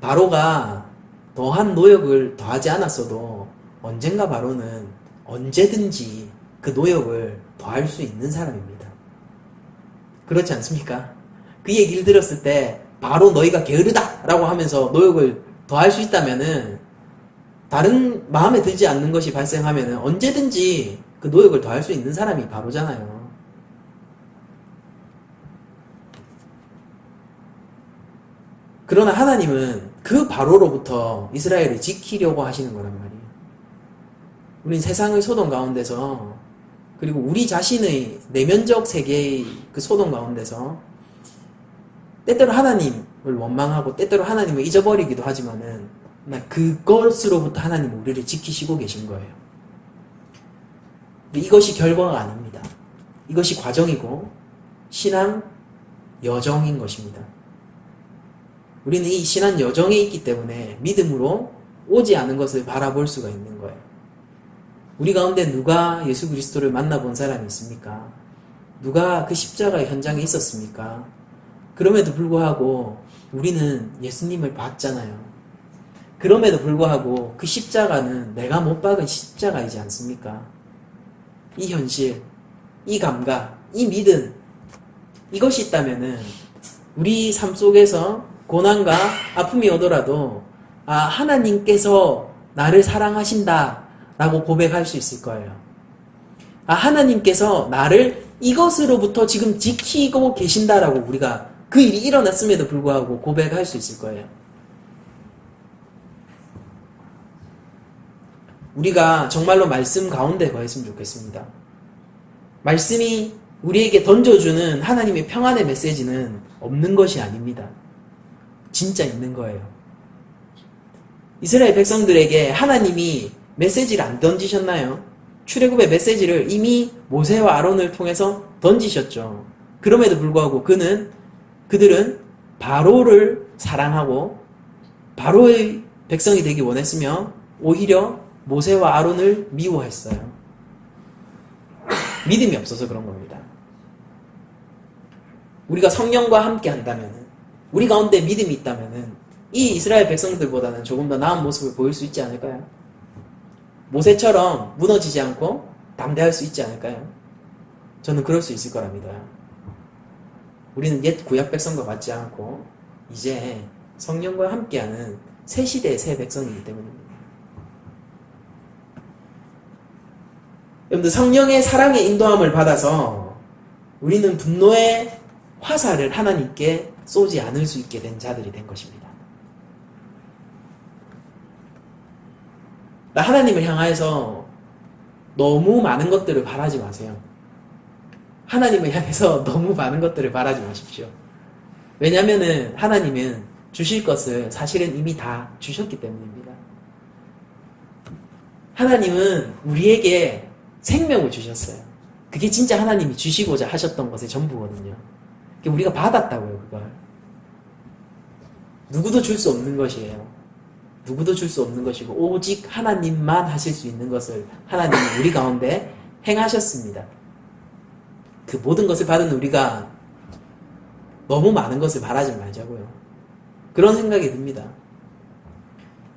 바로가 더한 노역을 더하지 않았어도 언젠가 바로는 언제든지 그 노역을 더할 수 있는 사람입니다. 그렇지 않습니까? 그 얘기를 들었을 때 바로 너희가 게으르다 라고 하면서 노역을 더할 수 있다면은, 다른 마음에 들지 않는 것이 발생하면은 언제든지 그 노역을 더할 수 있는 사람이 바로잖아요. 그러나 하나님은 그 바로로부터 이스라엘을 지키려고 하시는 거란 말이에요. 우린 세상의 소동 가운데서, 그리고 우리 자신의 내면적 세계의 그 소동 가운데서 때때로 하나님을 원망하고 때때로 하나님을 잊어버리기도 하지만은 그것으로부터 하나님은 우리를 지키시고 계신 거예요. 근데 이것이 결과가 아닙니다. 이것이 과정이고 신앙 여정인 것입니다. 우리는 이 신앙 여정에 있기 때문에 믿음으로 오지 않은 것을 바라볼 수가 있는 거예요. 우리 가운데 누가 예수 그리스도를 만나본 사람이 있습니까? 누가 그 십자가의 현장에 있었습니까? 그럼에도 불구하고 우리는 예수님을 봤잖아요. 그럼에도 불구하고 그 십자가는 내가 못 박은 십자가이지 않습니까? 이 현실, 이 감각, 이 믿음, 이것이 있다면은 우리 삶 속에서 고난과 아픔이 오더라도 하나님께서 나를 사랑하신다 라고 고백할 수 있을 거예요. 하나님께서 나를 이것으로부터 지금 지키고 계신다라고 우리가 그 일이 일어났음에도 불구하고 고백할 수 있을 거예요. 우리가 정말로 말씀 가운데 거했으면 좋겠습니다. 말씀이 우리에게 던져주는 하나님의 평안의 메시지는 없는 것이 아닙니다. 진짜 있는 거예요. 이스라엘 백성들에게 하나님이 메시지를 안 던지셨나요? 출애굽의 메시지를 이미 모세와 아론을 통해서 던지셨죠. 그럼에도 불구하고 그들은 바로를 사랑하고 바로의 백성이 되기 원했으며 오히려 모세와 아론을 미워했어요. 믿음이 없어서 그런 겁니다. 우리가 성령과 함께 한다면, 우리 가운데 믿음이 있다면 이 이스라엘 백성들보다는 조금 더 나은 모습을 보일 수 있지 않을까요? 모세처럼 무너지지 않고 담대할 수 있지 않을까요? 저는 그럴 수 있을 거라 믿어요. 우리는 옛 구약 백성과 같지 않고 이제 성령과 함께하는 새 시대의 새 백성이기 때문입니다. 여러분들, 성령의 사랑의 인도함을 받아서 우리는 분노의 화살을 하나님께 쏘지 않을 수 있게 된 자들이 된 것입니다. 하나님을 향해서 너무 많은 것들을 바라지 마세요. 하나님을 향해서 너무 많은 것들을 바라지 마십시오. 왜냐하면 하나님은 주실 것을 사실은 이미 다 주셨기 때문입니다. 하나님은 우리에게 생명을 주셨어요. 그게 진짜 하나님이 주시고자 하셨던 것의 전부거든요. 우리가 받았다고요, 그걸. 누구도 줄 수 없는 것이에요. 누구도 줄 수 없는 것이고 오직 하나님만 하실 수 있는 것을 하나님이 우리 가운데 행하셨습니다. 그 모든 것을 받은 우리가 너무 많은 것을 바라지 말자고요. 그런 생각이 듭니다.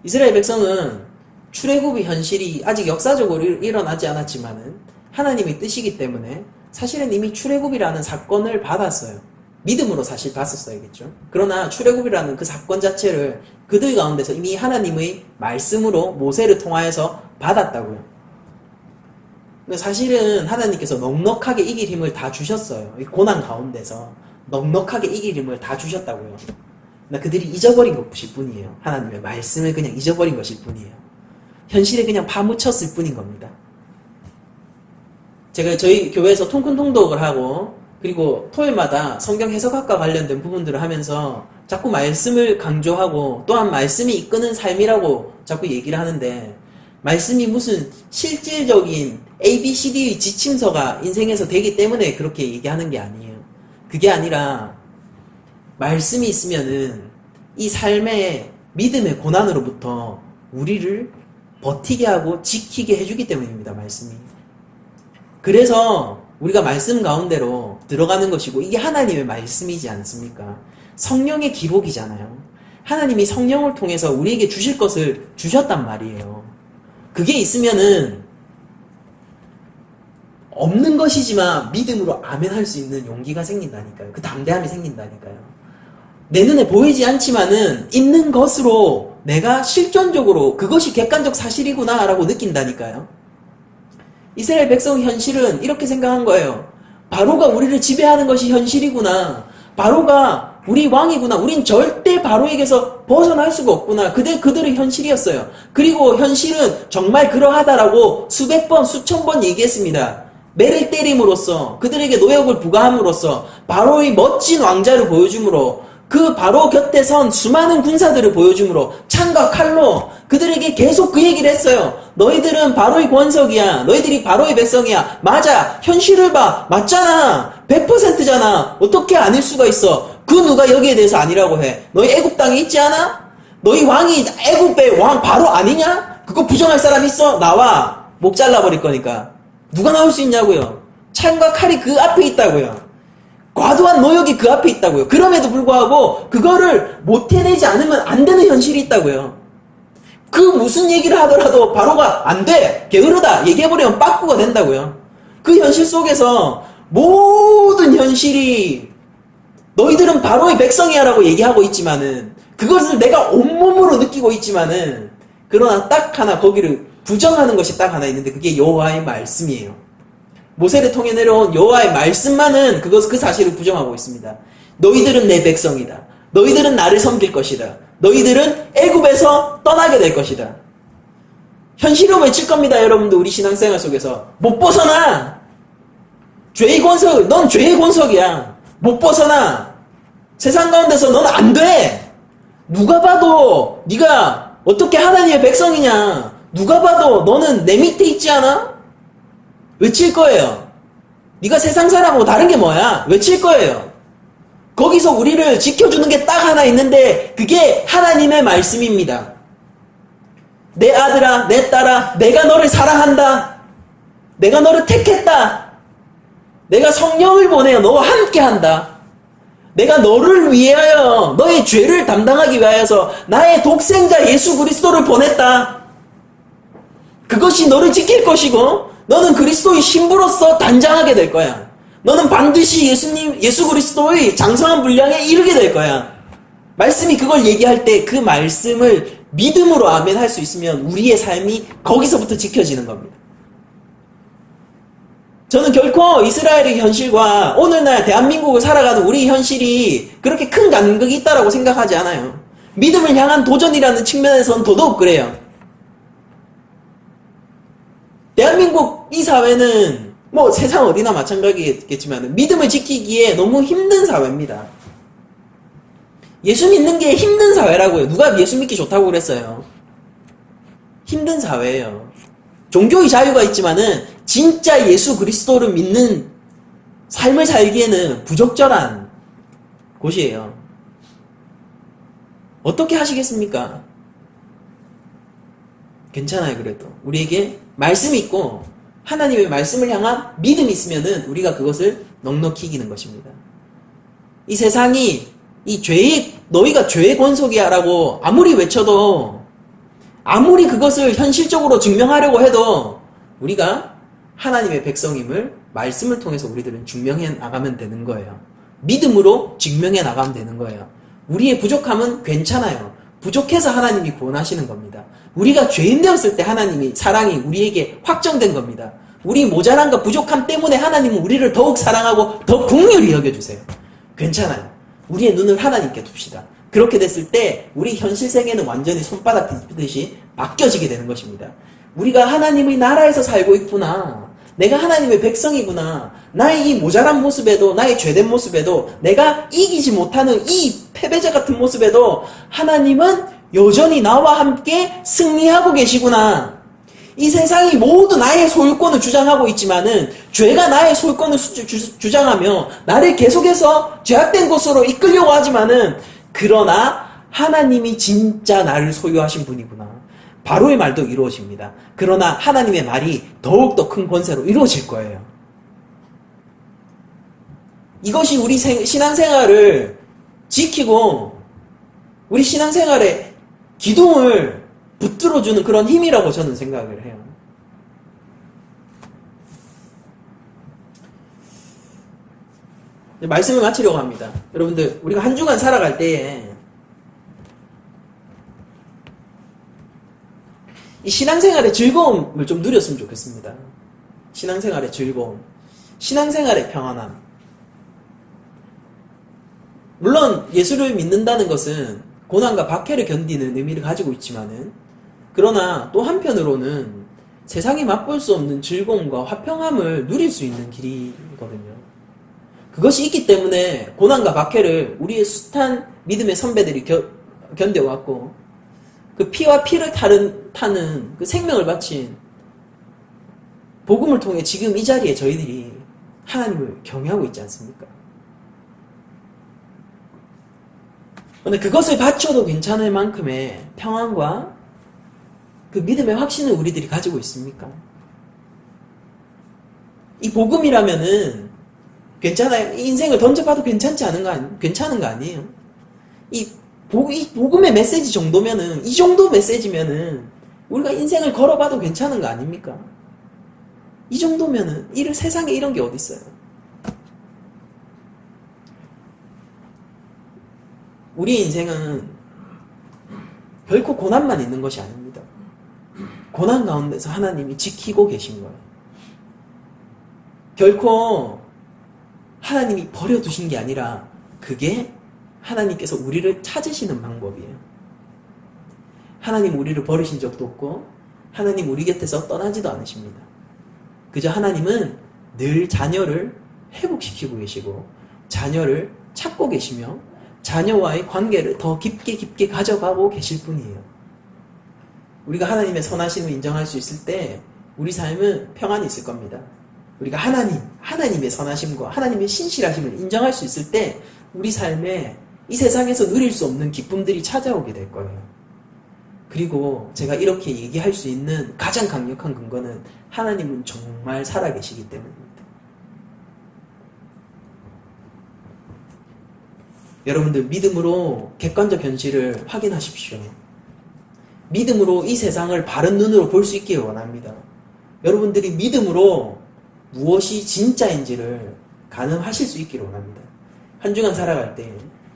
이스라엘 백성은 출애굽의 현실이 아직 역사적으로 일어나지 않았지만은 하나님의 뜻이기 때문에 사실은 이미 출애굽이라는 사건을 받았어요. 믿음으로 사실 봤었어야겠죠. 그러나 출애굽이라는 그 사건 자체를 그들 가운데서 이미 하나님의 말씀으로 모세를 통하여서 받았다고요. 사실은 하나님께서 넉넉하게 이길 힘을 다 주셨어요. 이 고난 가운데서 넉넉하게 이길 힘을 다 주셨다고요. 그들이 잊어버린 것일 뿐이에요. 하나님의 말씀을 그냥 잊어버린 것일 뿐이에요. 현실에 그냥 파묻혔을 뿐인 겁니다. 제가 저희 교회에서 통큰통독을 하고 그리고 토요일마다 성경 해석학과 관련된 부분들을 하면서 자꾸 말씀을 강조하고 또한 말씀이 이끄는 삶이라고 자꾸 얘기를 하는데 말씀이 무슨 실질적인 ABCD의 지침서가 인생에서 되기 때문에 그렇게 얘기하는 게 아니에요. 그게 아니라 말씀이 있으면은 이 삶의 믿음의 고난으로부터 우리를 버티게 하고 지키게 해주기 때문입니다. 말씀이. 그래서 우리가 말씀 가운데로 들어가는 것이고 이게 하나님의 말씀이지 않습니까? 성령의 기록이잖아요. 하나님이 성령을 통해서 우리에게 주실 것을 주셨단 말이에요. 그게 있으면은 없는 것이지만 믿음으로 아멘 할 수 있는 용기가 생긴다니까요. 그 담대함이 생긴다니까요. 내 눈에 보이지 않지만은 있는 것으로 내가 실존적으로 그것이 객관적 사실이구나 라고 느낀다니까요. 이스라엘 백성의 현실은 이렇게 생각한 거예요. 바로가 우리를 지배하는 것이 현실이구나. 바로가 우리 왕이구나. 우린 절대 바로에게서 벗어날 수가 없구나. 그들의 현실이었어요. 그리고 현실은 정말 그러하다라고 수백 번, 수천 번 얘기했습니다. 매를 때림으로써 그들에게 노역을 부과함으로써 바로의 멋진 왕자를 보여줌으로 그 바로 곁에 선 수많은 군사들을 보여줌으로 창과 칼로 그들에게 계속 그 얘기를 했어요. 너희들은 바로의 권석이야. 너희들이 바로의 백성이야. 맞아. 현실을 봐. 맞잖아. 100%잖아. 어떻게 아닐 수가 있어. 그 누가 여기에 대해서 아니라고 해. 너희 애굽 땅에 있지 않아? 너희 왕이 애굽의 왕 바로 아니냐? 그거 부정할 사람 있어? 나와. 목 잘라버릴 거니까. 누가 나올 수 있냐고요. 창과 칼이 그 앞에 있다고요. 과도한 노역이 그 앞에 있다고요. 그럼에도 불구하고 그거를 못 해내지 않으면 안 되는 현실이 있다고요. 그 무슨 얘기를 하더라도 바로가 안 돼. 게으르다. 얘기해버리면 빠꾸가 된다고요. 그 현실 속에서 모든 현실이 너희들은 바로의 백성이야 라고 얘기하고 있지만은 그것을 내가 온몸으로 느끼고 있지만은 그러나 딱 하나 거기를 부정하는 것이 딱 하나 있는데 그게 여호와의 말씀이에요. 모세를 통해 내려온 여호와의 말씀만은 그 사실을 부정하고 있습니다. 너희들은 내 백성이다. 너희들은 나를 섬길 것이다. 너희들은 애굽에서 떠나게 될 것이다. 현실로 외칠 겁니다. 여러분들 우리 신앙생활 속에서 못 벗어나. 죄의 권석, 넌 죄의 권석이야. 못 벗어나. 세상 가운데서 넌 안 돼. 누가 봐도 네가 어떻게 하나님의 백성이냐. 누가 봐도 너는 내 밑에 있지 않아? 외칠 거예요. 네가 세상 사람하고 다른 게 뭐야? 외칠 거예요. 거기서 우리를 지켜주는 게 딱 하나 있는데 그게 하나님의 말씀입니다. 내 아들아, 내 딸아, 내가 너를 사랑한다. 내가 너를 택했다. 내가 성령을 보내어 너와 함께한다. 내가 너를 위하여 너의 죄를 담당하기 위하여서 나의 독생자 예수 그리스도를 보냈다. 그것이 너를 지킬 것이고 너는 그리스도의 신부로서 단장하게 될 거야. 너는 반드시 예수 그리스도의 장성한 분량에 이르게 될 거야. 말씀이 그걸 얘기할 때 그 말씀을 믿음으로 아멘 할 수 있으면 우리의 삶이 거기서부터 지켜지는 겁니다. 저는 결코 이스라엘의 현실과 오늘날 대한민국을 살아가는 우리 현실이 그렇게 큰 간극이 있다고 생각하지 않아요. 믿음을 향한 도전이라는 측면에서는 더더욱 그래요. 대한민국 이 사회는 뭐 세상 어디나 마찬가지겠지만 믿음을 지키기에 너무 힘든 사회입니다. 예수 믿는 게 힘든 사회라고요. 누가 예수 믿기 좋다고 그랬어요. 힘든 사회예요. 종교의 자유가 있지만은 진짜 예수 그리스도를 믿는 삶을 살기에는 부적절한 곳이에요. 어떻게 하시겠습니까? 괜찮아요. 그래도 우리에게 말씀이 있고 하나님의 말씀을 향한 믿음이 있으면은 우리가 그것을 넉넉히 이기는 것입니다. 이 세상이 너희가 죄의 권속이야 라고 아무리 외쳐도, 아무리 그것을 현실적으로 증명하려고 해도 우리가 하나님의 백성임을 말씀을 통해서 우리들은 증명해 나가면 되는 거예요. 믿음으로 증명해 나가면 되는 거예요. 우리의 부족함은 괜찮아요. 부족해서 하나님이 구원하시는 겁니다. 우리가 죄인 되었을 때 하나님이 사랑이 우리에게 확정된 겁니다. 우리 모자란과 부족함 때문에 하나님은 우리를 더욱 사랑하고 더 긍휼히 여겨주세요. 괜찮아요. 우리의 눈을 하나님께 둡시다. 그렇게 됐을 때 우리 현실 세계는 완전히 손바닥 뒤집듯이 바뀌어지게 되는 것입니다. 우리가 하나님의 나라에서 살고 있구나. 내가 하나님의 백성이구나. 나의 이 모자란 모습에도, 나의 죄된 모습에도, 내가 이기지 못하는 이 패배자 같은 모습에도 하나님은 여전히 나와 함께 승리하고 계시구나. 이 세상이 모두 나의 소유권을 주장하고 있지만은 죄가 나의 소유권을 주장하며 나를 계속해서 죄악된 곳으로 이끌려고 하지만은, 그러나 하나님이 진짜 나를 소유하신 분이구나. 바로의 말도 이루어집니다. 그러나 하나님의 말이 더욱더 큰 권세로 이루어질 거예요. 이것이 우리 신앙생활을 지키고 우리 신앙생활의 기둥을 붙들어주는 그런 힘이라고 저는 생각을 해요. 말씀을 마치려고 합니다. 여러분들, 우리가 한 주간 살아갈 때에 이 신앙생활의 즐거움을 좀 누렸으면 좋겠습니다. 신앙생활의 즐거움, 신앙생활의 평안함. 물론 예수를 믿는다는 것은 고난과 박해를 견디는 의미를 가지고 있지만은, 그러나 또 한편으로는 세상이 맛볼 수 없는 즐거움과 화평함을 누릴 수 있는 길이거든요. 그것이 있기 때문에 고난과 박해를 우리의 숱한 믿음의 선배들이 견뎌왔고, 그 피와 피를 타는 그 생명을 바친 복음을 통해 지금 이 자리에 저희들이 하나님을 경외하고 있지 않습니까? 근데 그것을 바쳐도 괜찮을 만큼의 평안과 그 믿음의 확신을 우리들이 가지고 있습니까? 이 복음이라면은 괜찮아요. 이 인생을 던져봐도 괜찮은 거 아니에요? 이 복음의 메시지 정도면은, 이 정도 메시지면은 우리가 인생을 걸어봐도 괜찮은 거 아닙니까? 이 정도면은 세상에 이런 게 어디 있어요? 우리 인생은 결코 고난만 있는 것이 아닙니다. 고난 가운데서 하나님이 지키고 계신 거예요. 결코 하나님이 버려두신 게 아니라 그게 하나님께서 우리를 찾으시는 방법이에요. 하나님 우리를 버리신 적도 없고 하나님 우리 곁에서 떠나지도 않으십니다. 그저 하나님은 늘 자녀를 회복시키고 계시고 자녀를 찾고 계시며 자녀와의 관계를 더 깊게 가져가고 계실 뿐이에요. 우리가 하나님의 선하심을 인정할 수 있을 때 우리 삶은 평안이 있을 겁니다. 우리가 하나님의 선하심과 하나님의 신실하심을 인정할 수 있을 때 우리 삶에 이 세상에서 누릴 수 없는 기쁨들이 찾아오게 될 거예요. 그리고 제가 이렇게 얘기할 수 있는 가장 강력한 근거는 하나님은 정말 살아계시기 때문입니다. 여러분들, 믿음으로 객관적 현실을 확인하십시오. 믿음으로 이 세상을 바른 눈으로 볼 수 있기를 원합니다. 여러분들이 믿음으로 무엇이 진짜인지를 가늠하실 수 있기를 원합니다. 한 주간 살아갈 때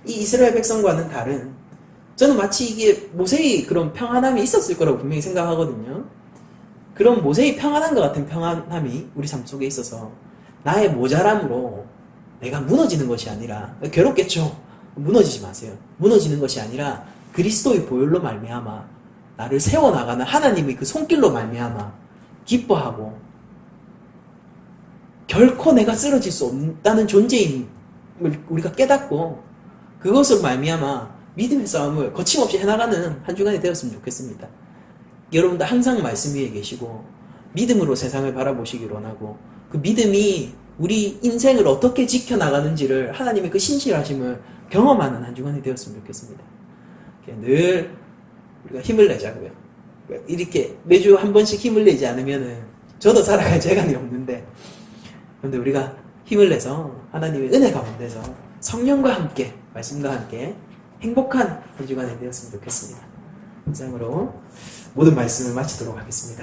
이 이스라엘 백성과는 다른, 저는 마치 이게 모세의 그런 평안함이 있었을 거라고 분명히 생각하거든요. 그런 모세의 평안함과 같은 평안함이 우리 삶 속에 있어서 나의 모자람으로 내가 무너지는 것이 아니라, 괴롭겠죠. 무너지지 마세요. 무너지는 것이 아니라 그리스도의 보혈로 말미암아 나를 세워나가는 하나님의 그 손길로 말미암아 기뻐하고 결코 내가 쓰러질 수 없다는 존재임을 우리가 깨닫고 그것으로 말미암아 믿음의 싸움을 거침없이 해나가는 한 주간이 되었으면 좋겠습니다. 여러분들 항상 말씀 위에 계시고 믿음으로 세상을 바라보시길 원하고, 그 믿음이 우리 인생을 어떻게 지켜나가는지를 하나님의 그 신실하심을 경험하는 한 주간이 되었으면 좋겠습니다. 늘 우리가 힘을 내자고요. 이렇게 매주 한 번씩 힘을 내지 않으면은 저도 살아갈 재간이 없는데, 그런데 우리가 힘을 내서 하나님의 은혜 가운데서 성령과 함께, 말씀과 함께 행복한 한 주간이 되었으면 좋겠습니다. 이상으로 모든 말씀을 마치도록 하겠습니다.